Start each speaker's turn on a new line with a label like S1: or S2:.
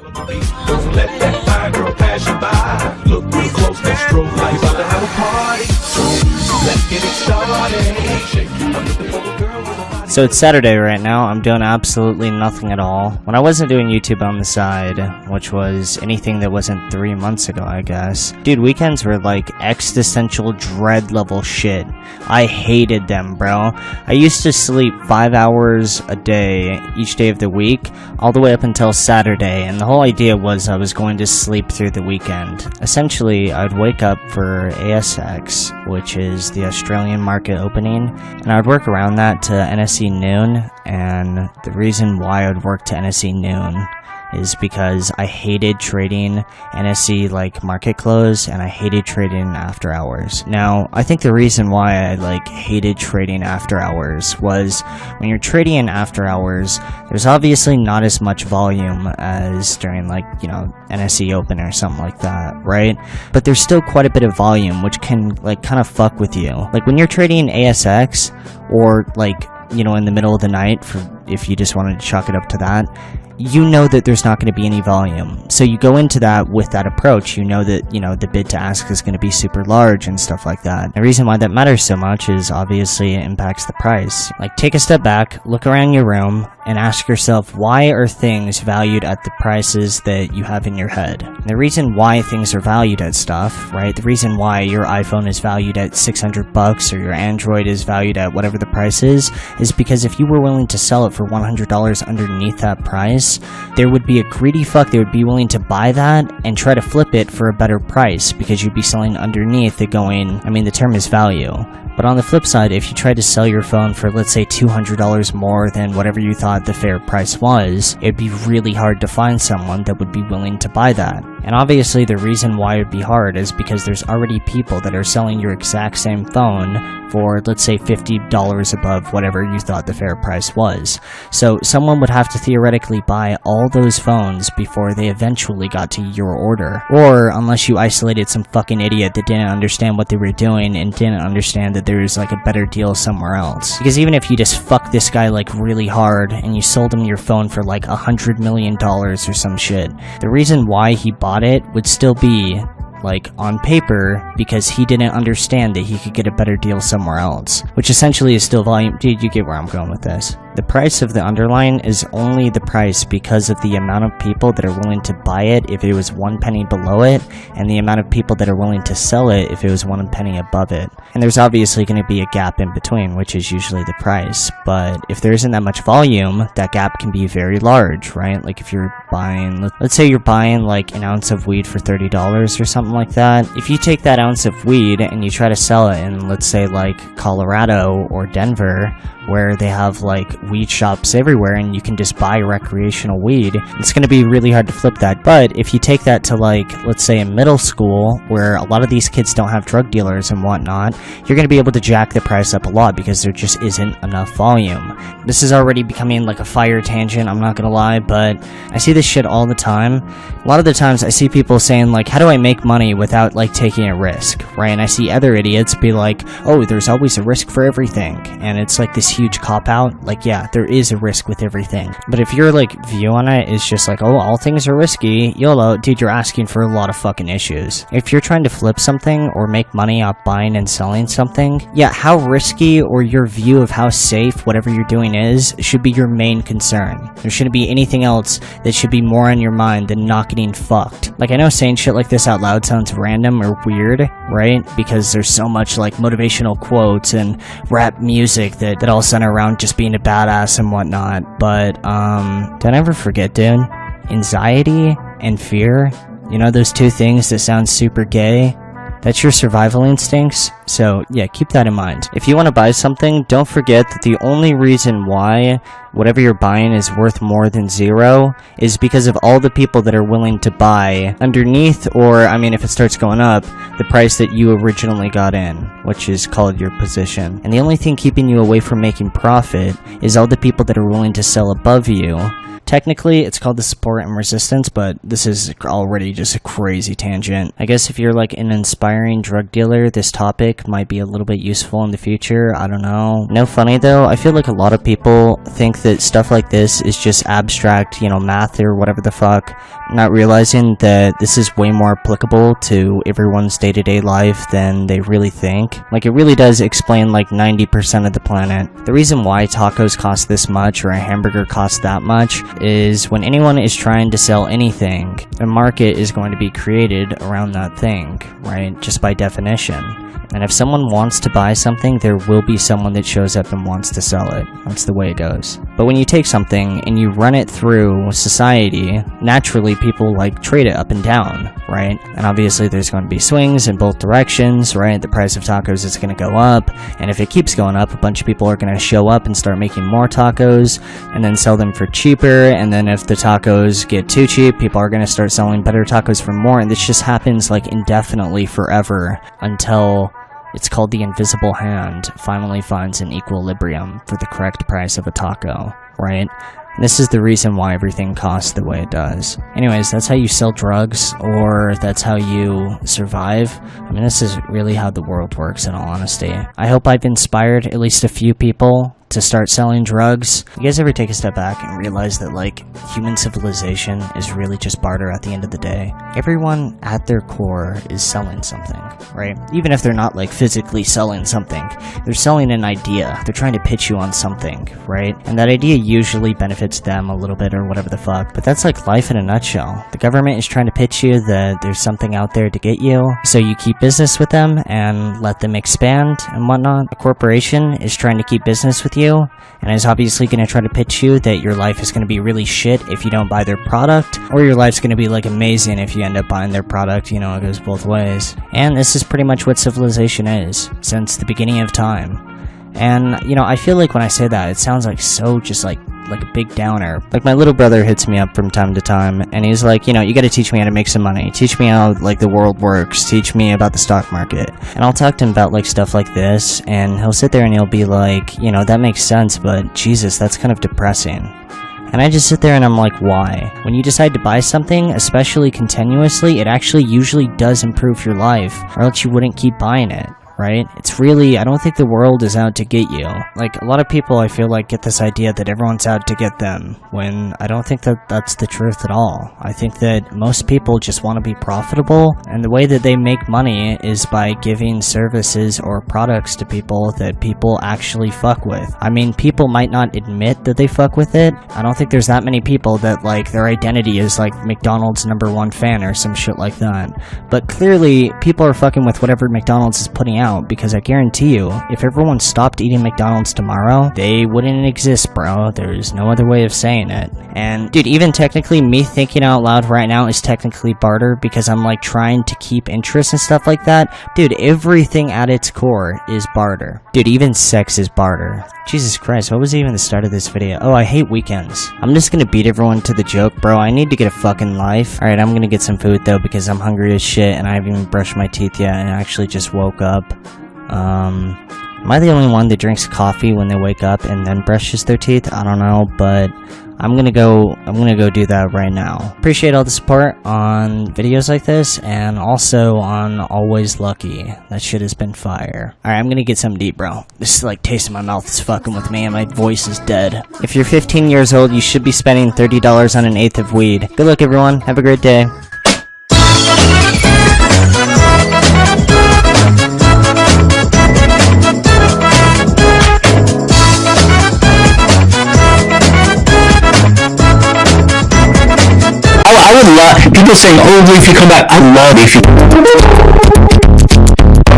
S1: Don't let that fine girl pass you by. Look real close, that strobe light. About to have a party, so let's get it started. Shake it up with the whole girl with a body.
S2: So it's Saturday right now. I'm doing absolutely nothing at all. When I wasn't doing YouTube on the side, which was anything that wasn't 3 months ago, I guess. Dude, weekends were like existential dread level shit. I hated them, bro. I used to sleep 5 hours a day each day of the week, all the way up until Saturday, and the whole idea was I was going to sleep through the weekend. Essentially, I'd wake up for ASX, which is the Australian market opening, and I'd work around that to NSE noon, and the reason why I would work to NSE noon is because I hated trading NSE like market close, and I hated trading after hours. Now, I think the reason why I hated trading after hours was when you're trading in after hours, there's obviously not as much volume as during NSE open or something like that, right? But there's still quite a bit of volume, which can kind of fuck with you. Like when you're trading ASX or in the middle of the night, if you just wanted to chalk it up to that, you know that there's not going to be any volume. So you go into that with that approach. You know that, the bid to ask is going to be super large and stuff like that. The reason why that matters so much is obviously it impacts the price. Take a step back, look around your room, and ask yourself, why are things valued at the prices that you have in your head? And the reason why things are valued at stuff, right? The reason why your iPhone is valued at $600 or your Android is valued at whatever the price is because if you were willing to sell it for $100 underneath that price, there would be a greedy fuck that would be willing to buy that and try to flip it for a better price because you'd be selling underneath it going, the term is value. But on the flip side, if you tried to sell your phone for, let's say, $200 more than whatever you thought the fair price was, it'd be really hard to find someone that would be willing to buy that. And obviously the reason why it'd be hard is because there's already people that are selling your exact same phone for, let's say, $50 above whatever you thought the fair price was. So someone would have to theoretically buy all those phones before they eventually got to your order. Or unless you isolated some fucking idiot that didn't understand what they were doing and didn't understand that there's a better deal somewhere else. Because even if you just fuck this guy really hard and you sold him your phone for $100 million or some shit, the reason why he bought it would still be on paper because he didn't understand that he could get a better deal somewhere else, which essentially is still volume. Dude, you get where I'm going with this. The price of the underline is only the price because of the amount of people that are willing to buy it if it was 1 penny below it, and the amount of people that are willing to sell it if it was 1 penny above it. And there's obviously going to be a gap in between, which is usually the price. But if there isn't that much volume, that gap can be very large, right? If you're buying, let's say you're buying an ounce of weed for $30 or something like that. If you take that ounce of weed and you try to sell it in, let's say, Colorado or Denver, where they have weed shops everywhere and you can just buy recreational weed, it's going to be really hard to flip that. But if you take that to let's say a middle school where a lot of these kids don't have drug dealers and whatnot, you're going to be able to jack the price up a lot because there just isn't enough volume. This is already becoming a fire tangent, I'm not going to lie, but I see this shit all the time. A lot of the times I see people saying how do I make money without taking a risk, right? And I see other idiots be oh, there's always a risk for everything, and it's this huge cop-out. Yeah, there is a risk with everything. But if your view on it is just oh, all things are risky, YOLO, dude, you're asking for a lot of fucking issues. If you're trying to flip something or make money off buying and selling something, yeah, how risky or your view of how safe whatever you're doing is should be your main concern. There shouldn't be anything else that should be more on your mind than not getting fucked. I know saying shit like this out loud sounds random or weird, right? Because there's so much motivational quotes and rap music that all center around just being a badass and whatnot. But don't ever forget, dude, anxiety and fear, those two things that sound super gay, that's your survival instincts. So yeah, keep that in mind. If you want to buy something, don't forget that the only reason why whatever you're buying is worth more than zero is because of all the people that are willing to buy underneath, or if it starts going up, the price that you originally got in, which is called your position. And the only thing keeping you away from making profit is all the people that are willing to sell above you Technically, it's called the support and resistance, but this is already just a crazy tangent. I guess if you're like an inspiring drug dealer, this topic might be a little bit useful in the future. I don't know. No funny though, I feel like a lot of people think that stuff like this is just abstract, you know, math or whatever the fuck, not realizing that this is way more applicable to everyone's day-to-day life than they really think. Like, it really does explain like 90% of the planet. The reason why tacos cost this much or a hamburger costs that much is when anyone is trying to sell anything, a market is going to be created around that thing, right? Just by definition. And if someone wants to buy something, there will be someone that shows up and wants to sell it. That's the way it goes. But when you take something and you run it through society, naturally people like trade it up and down, right? And obviously there's going to be swings in both directions, right? The price of tacos is going to go up, and if it keeps going up, a bunch of people are going to show up and start making more tacos and then sell them for cheaper. And then if the tacos get too cheap, people are going to start selling better tacos for more, and this just happens like indefinitely forever until it's called the invisible hand finally finds an equilibrium for the correct price of a taco, right? And this is the reason why everything costs the way it does. Anyways, that's how you sell drugs, or that's how you survive. I mean, this is really how the world works, in all honesty. I hope I've inspired at least a few people to start selling drugs. You guys ever take a step back and realize that, like, human civilization is really just barter at the end of the day? Everyone at their core is selling something, right? Even if they're not, like, physically selling something, they're selling an idea. They're trying to pitch you on something, right? And that idea usually benefits them a little bit or whatever the fuck, but that's like life in a nutshell. The government is trying to pitch you that there's something out there to get you, so you keep business with them and let them expand and whatnot. A corporation is trying to keep business with you and is obviously going to try to pitch you that your life is going to be really shit if you don't buy their product, or your life's going to be like amazing if you end up buying their product. You know, it goes both ways. And this is pretty much what civilization is since the beginning of time. And, you know, I feel like when I say that, it sounds like so just like a big downer. Like, my little brother hits me up from time to time, and he's like, you know, you gotta teach me how to make some money. Teach me how, like, the world works. Teach me about the stock market. And I'll talk to him about, like, stuff like this, and he'll sit there and he'll be like, you know, that makes sense, but Jesus, that's kind of depressing. And I just sit there and I'm like, why? When you decide to buy something, especially continuously, it actually usually does improve your life, or else you wouldn't keep buying it. Right? It's really, I don't think the world is out to get you. Like, a lot of people, I feel like, get this idea that everyone's out to get them, when I don't think that that's the truth at all. I think that most people just want to be profitable, and the way that they make money is by giving services or products to people that people actually fuck with. I mean, people might not admit that they fuck with it. I don't think there's that many people that, like, their identity is, like, McDonald's #1 fan or some shit like that. But clearly, people are fucking with whatever McDonald's is putting out, because I guarantee you, if everyone stopped eating McDonald's tomorrow, they wouldn't exist, bro. There's no other way of saying it. And, dude, even technically, me thinking out loud right now is technically barter, because I'm, like, trying to keep interest and stuff like that. Dude, everything at its core is barter. Dude, even sex is barter. Jesus Christ, what was even the start of this video? Oh, I hate weekends. I'm just gonna beat everyone to the joke, bro. I need to get a fucking life. Alright, I'm gonna get some food, though, because I'm hungry as shit, and I haven't even brushed my teeth yet, and I actually just woke up. Am I the only one that drinks coffee when they wake up and then brushes their teeth? I don't know, but I'm gonna go do that right now. Appreciate all the support on videos like this, and also on Always Lucky. That shit has been fire. Alright, I'm gonna get something to eat, bro. This is like taste in my mouth is fucking with me, and my voice is dead. If you're 15 years old, you should be spending $30 on an eighth of weed. Good luck, everyone. Have a great day.
S3: I would love people saying, "Oh, if you come back," I love if you.